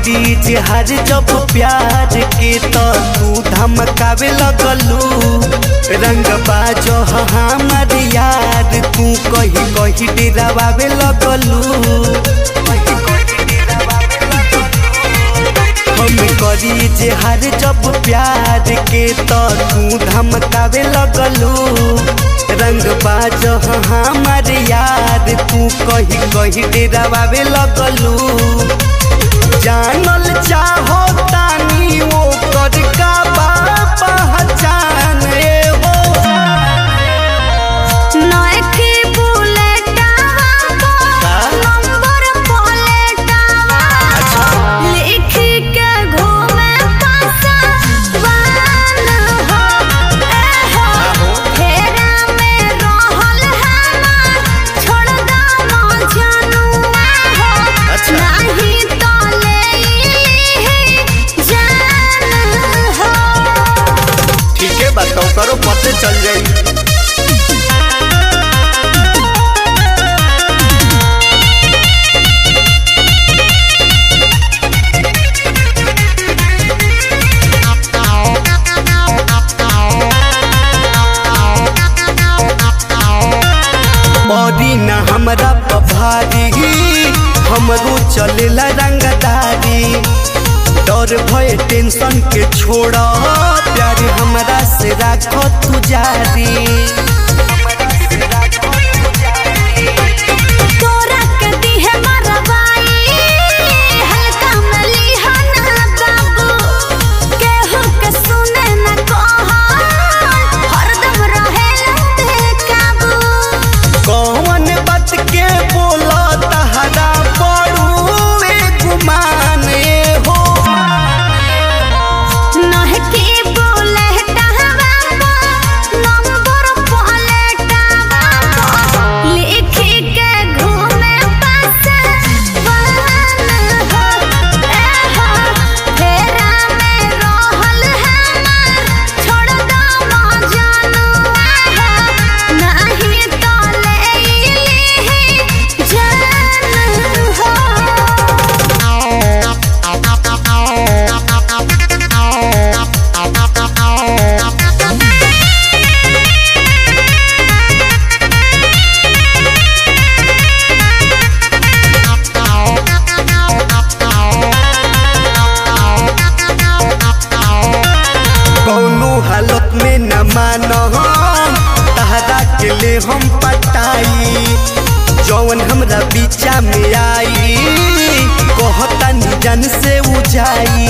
करी जिहार जब प्यार के तो तू धमकावे लगलू। रंग बाजो हमार यार तू कही कही डरावे लगलू। हम करी जिहार जब प्यार के तो तू धमकावे लगलू। रंग बाजो हमार यार तू कही कही डरावे लगलू। जानल चाहो तानी वो कर का पहचान हो नइखे बुलेटवा नंबर प्लेटवा लिखी के घूमे पासवान हो फेरा में रहल हमार छोड़ दो मजनुआ हो नहीं तो ठीक है बताओ करो पते चल जाएगी। बड़ी न हमरा पभारी हमरो चलेला रंगदारी। डर भय टेंशन के छोड़ा प्यार हमरा से राखो तू जारी। तोरा के दिहे मरवाई हल्का में लिहाना बाबू केहू के सुने न कहा हरदम रहे बेकाबू। कौन बात के बोला तहरा बड़ू गुमान हो नहकी बुलेटवा नंबर प्लेटवा लिखी के घूमे पासवान हो फेरा में रहल हमार छोड़ दो मजनुआ हो नहीं तो ले जान हो। कौनो हालत में न मानो तहरा के ले हम पटाई। जौन हमरा बीचा में आई कहता निजन से उजाई।